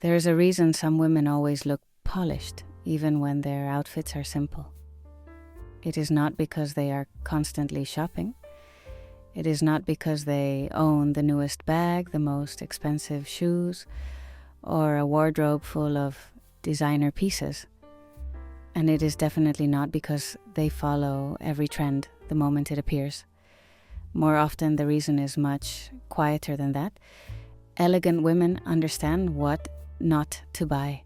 There is a reason some women always look polished, even when their outfits are simple. It is not because they are constantly shopping. It is not because they own the newest bag, the most expensive shoes, or a wardrobe full of designer pieces. And it is definitely not because they follow every trend the moment it appears. More often, the reason is much quieter than that. Elegant women understand what not to buy,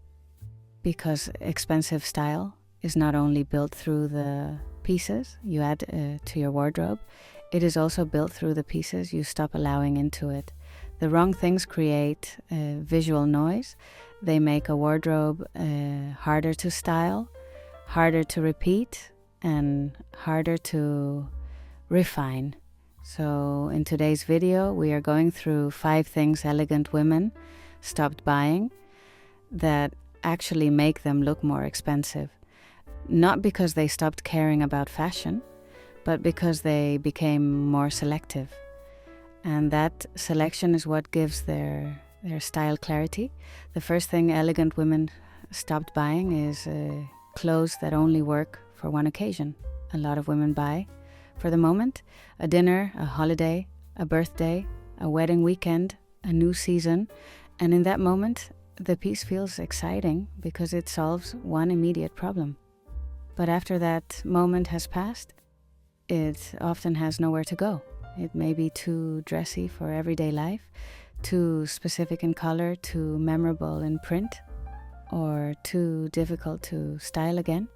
because expensive style is not only built through the pieces you add to your wardrobe, it is also built through the pieces you stop allowing into it. The wrong things create visual noise. They make a wardrobe harder to style, harder to repeat, and harder to refine. So in today's video, we are going through 5 things elegant women stopped buying that actually make them look more expensive. Not because they stopped caring about fashion, but because they became more selective. And that selection is what gives their style clarity. The first thing elegant women stopped buying is clothes that only work for one occasion. A lot of women buy for the moment: a dinner, a holiday, a birthday, a wedding weekend, a new season. And in that moment, the piece feels exciting because it solves one immediate problem. But after that moment has passed, it often has nowhere to go. It may be too dressy for everyday life, too specific in color, too memorable in print, or too difficult to style again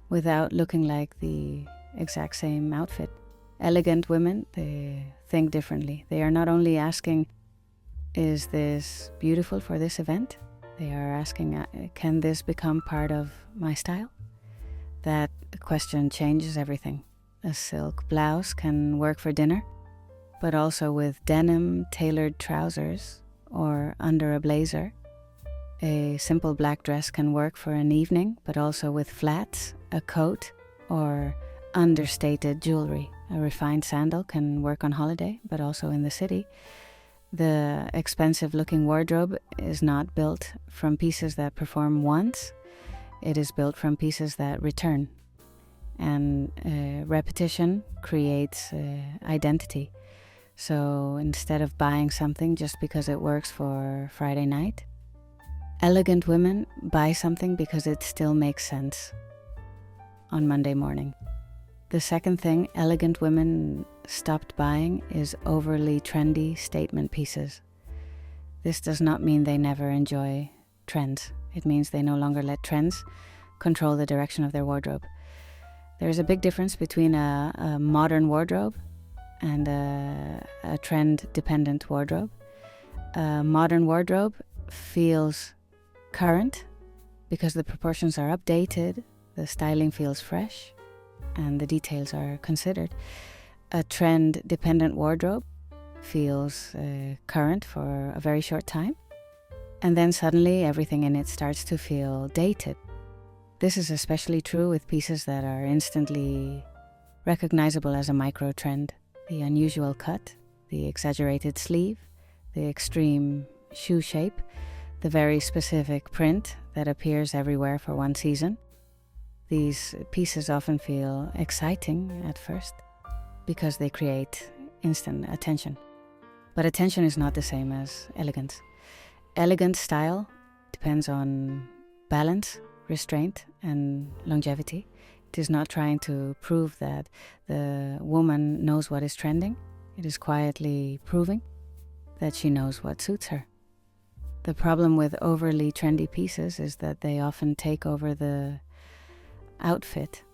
without looking like the exact same outfit. Elegant women, they think differently. They are not only asking, is this beautiful for this event? They are asking, can this become part of my style? That question changes everything. A silk blouse can work for dinner, but also with denim tailored trousers or under a blazer. A simple black dress can work for an evening, but also with flats, a coat, or understated jewelry. A refined sandal can work on holiday, but also in the city. The expensive-looking wardrobe is not built from pieces that perform once. It is built from pieces that return. And repetition creates identity. So instead of buying something just because it works for Friday night, elegant women buy something because it still makes sense on Monday morning. The second thing elegant women stopped buying is overly trendy statement pieces. This does not mean they never enjoy trends. It means they no longer let trends control the direction of their wardrobe. There's a big difference between a modern wardrobe and a trend-dependent wardrobe. A modern wardrobe feels current because the proportions are updated, the styling feels fresh, and the details are considered. A trend-dependent wardrobe feels current for a very short time, and then suddenly everything in it starts to feel dated. This is especially true with pieces that are instantly recognizable as a micro-trend. The unusual cut, the exaggerated sleeve, the extreme shoe shape, the very specific print that appears everywhere for one season. These pieces often feel exciting at first because they create instant attention. But attention is not the same as elegance. Elegant style depends on balance, restraint, and longevity. It is not trying to prove that the woman knows what is trending. It is quietly proving that she knows what suits her. The problem with overly trendy pieces is that they often take over the outfit.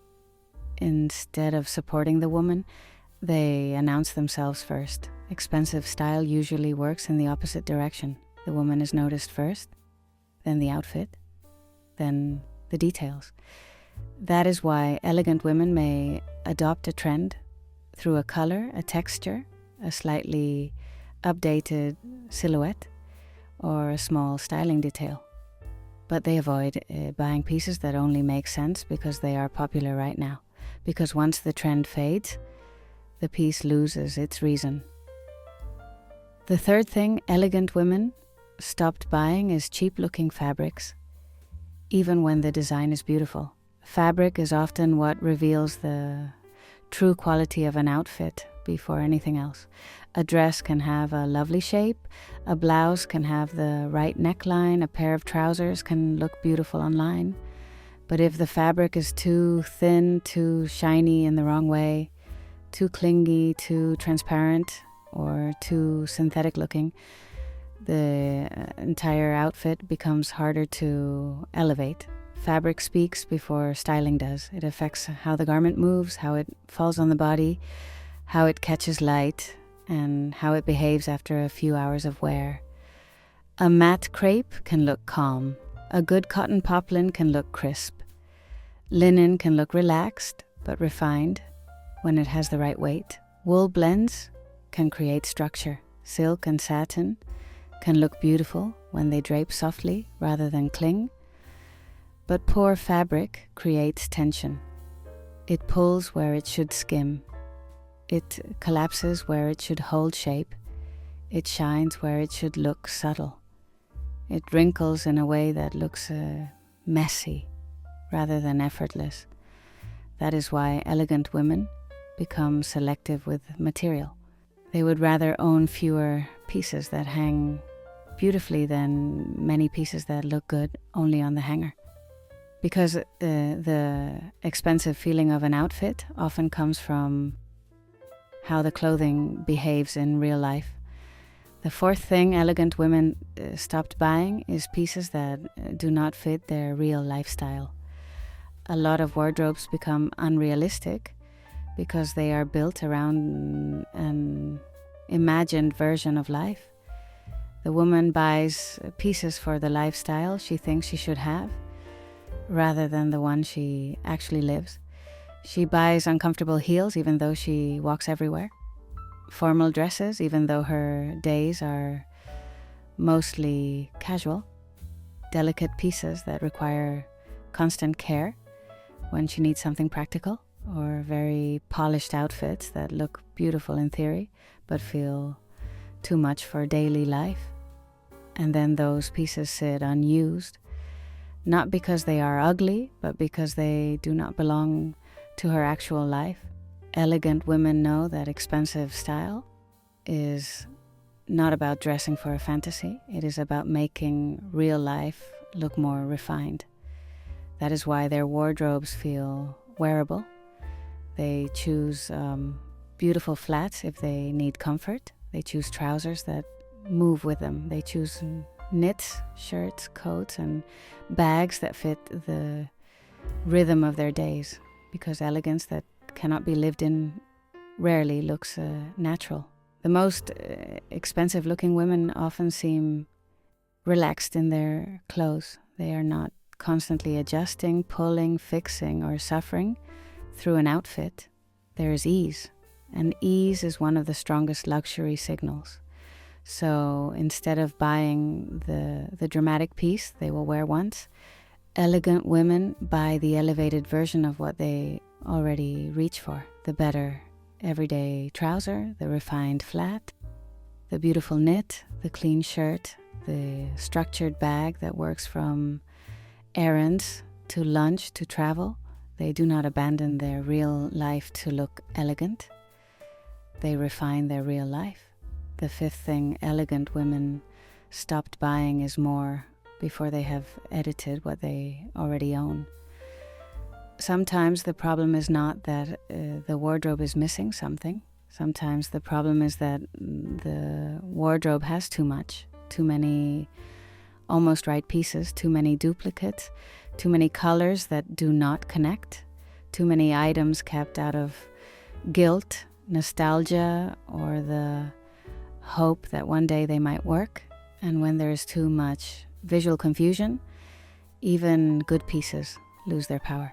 Instead of supporting the woman, they announce themselves first. Expensive style usually works in the opposite direction. The woman is noticed first, then the outfit, then the details. That is why elegant women may adopt a trend through a color, a texture, a slightly updated silhouette, or a small styling detail. But they avoid buying pieces that only make sense because they are popular right now. Because once the trend fades, the piece loses its reason. The third thing elegant women stopped buying is cheap-looking fabrics, even when the design is beautiful. Fabric is often what reveals the true quality of an outfit before anything else. A dress can have a lovely shape, a blouse can have the right neckline, a pair of trousers can look beautiful online. But if the fabric is too thin, too shiny in the wrong way, too clingy, too transparent, or too synthetic looking, the entire outfit becomes harder to elevate. Fabric speaks before styling does. It affects how the garment moves, how it falls on the body, how it catches light, and how it behaves after a few hours of wear. A matte crepe can look calm. A good cotton poplin can look crisp. Linen can look relaxed but refined when it has the right weight. Wool blends can create structure. Silk and satin can look beautiful when they drape softly rather than cling. But poor fabric creates tension. It pulls where it should skim. It collapses where it should hold shape. It shines where it should look subtle. It wrinkles in a way that looks messy rather than effortless. That is why elegant women become selective with material. They would rather own fewer pieces that hang beautifully than many pieces that look good only on the hanger. Because the expensive feeling of an outfit often comes from how the clothing behaves in real life. The fourth thing elegant women stopped buying is pieces that do not fit their real lifestyle. A lot of wardrobes become unrealistic because they are built around an imagined version of life. The woman buys pieces for the lifestyle she thinks she should have, rather than the one she actually lives. She buys uncomfortable heels even though she walks everywhere. Formal dresses even though her days are mostly casual. Delicate pieces that require constant care when she needs something practical, or very polished outfits that look beautiful in theory but feel too much for daily life. And then those pieces sit unused, not because they are ugly, but because they do not belong to her actual life. Elegant women know that expensive style is not about dressing for a fantasy. It is about making real life look more refined. That is why their wardrobes feel wearable. They choose beautiful flats if they need comfort. They choose trousers that move with them. They choose knits, shirts, coats, and bags that fit the rhythm of their days, because elegance that cannot be lived in rarely looks natural. The most expensive looking women often seem relaxed in their clothes. They are not constantly adjusting, pulling, fixing, or suffering through an outfit. There is ease, and ease is one of the strongest luxury signals. So instead of buying the dramatic piece they will wear once, elegant women buy the elevated version of what they already reach for. The better everyday trouser, the refined flat, the beautiful knit, the clean shirt, the structured bag that works from errands to lunch to travel. They do not abandon their real life to look elegant. They refine their real life. The fifth thing elegant women stopped buying is more before they have edited what they already own. Sometimes the problem is not that the wardrobe is missing something. Sometimes the problem is that the wardrobe has too much, too many almost right pieces, too many duplicates, too many colors that do not connect, too many items kept out of guilt, nostalgia, or the hope that one day they might work. And when there is too much visual confusion, even good pieces lose their power.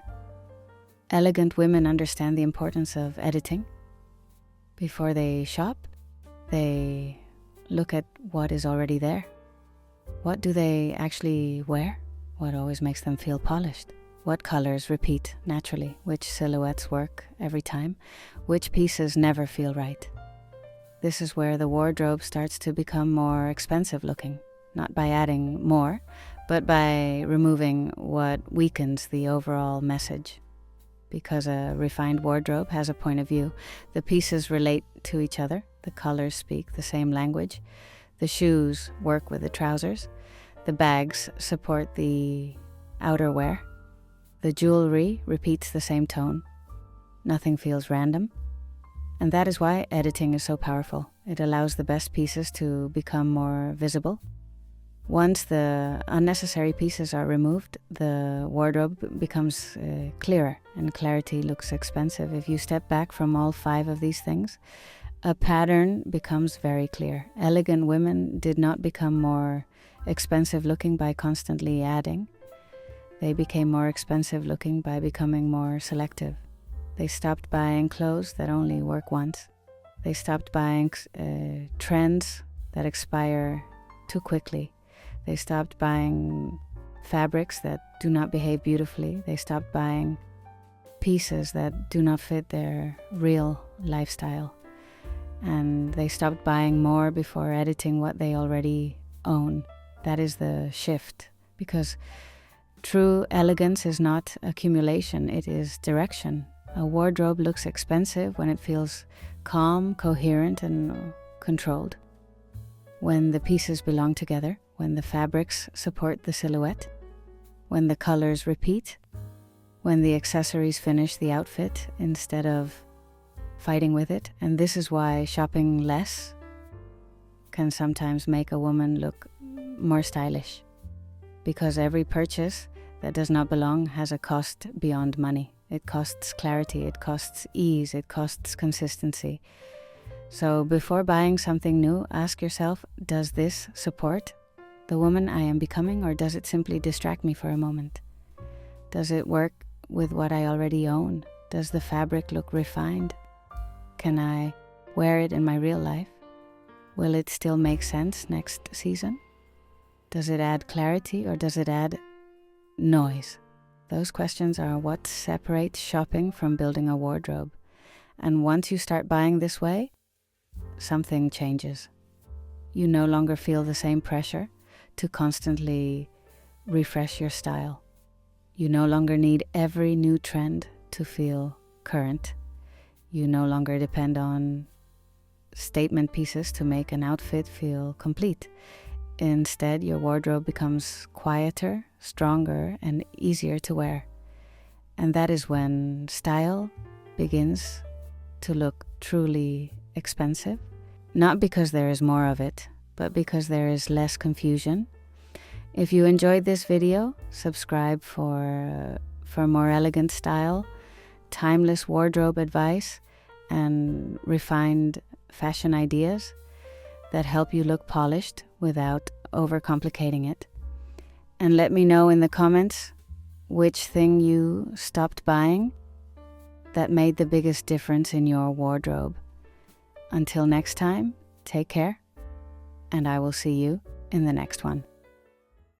Elegant women understand the importance of editing. Before they shop, they look at what is already there. What do they actually wear? What always makes them feel polished? What colors repeat naturally? Which silhouettes work every time? Which pieces never feel right? This is where the wardrobe starts to become more expensive looking, not by adding more, but by removing what weakens the overall message. Because a refined wardrobe has a point of view. The pieces relate to each other. The colors speak the same language. The shoes work with the trousers. The bags support the outerwear. The jewelry repeats the same tone. Nothing feels random. And that is why editing is so powerful. It allows the best pieces to become more visible. Once the unnecessary pieces are removed, the wardrobe becomes clearer, and clarity looks expensive. If you step back from all 5 of these things, a pattern becomes very clear. Elegant women did not become more expensive looking by constantly adding. They became more expensive looking by becoming more selective. They stopped buying clothes that only work once. They stopped buying trends that expire too quickly. They stopped buying fabrics that do not behave beautifully. They stopped buying pieces that do not fit their real lifestyle. And they stopped buying more before editing what they already own. That is the shift. Because true elegance is not accumulation, it is direction. A wardrobe looks expensive when it feels calm, coherent, and controlled. When the pieces belong together, when the fabrics support the silhouette, when the colors repeat, when the accessories finish the outfit instead of fighting with it. And this is why shopping less can sometimes make a woman look more stylish. Because every purchase that does not belong has a cost beyond money. It costs clarity, it costs ease, it costs consistency. So before buying something new, ask yourself, does this support the woman I am becoming, or does it simply distract me for a moment? Does it work with what I already own? Does the fabric look refined? Can I wear it in my real life? Will it still make sense next season? Does it add clarity or does it add noise? Those questions are what separates shopping from building a wardrobe. And once you start buying this way, something changes. You no longer feel the same pressure to constantly refresh your style. You no longer need every new trend to feel current. You no longer depend on statement pieces to make an outfit feel complete. Instead, your wardrobe becomes quieter, stronger, and easier to wear. And that is when style begins to look truly expensive. Not because there is more of it, but because there is less confusion. If you enjoyed this video, subscribe for more elegant style, timeless wardrobe advice, and refined fashion ideas that help you look polished without overcomplicating it. And let me know in the comments which thing you stopped buying that made the biggest difference in your wardrobe. Until next time, take care, and I will see you in the next one.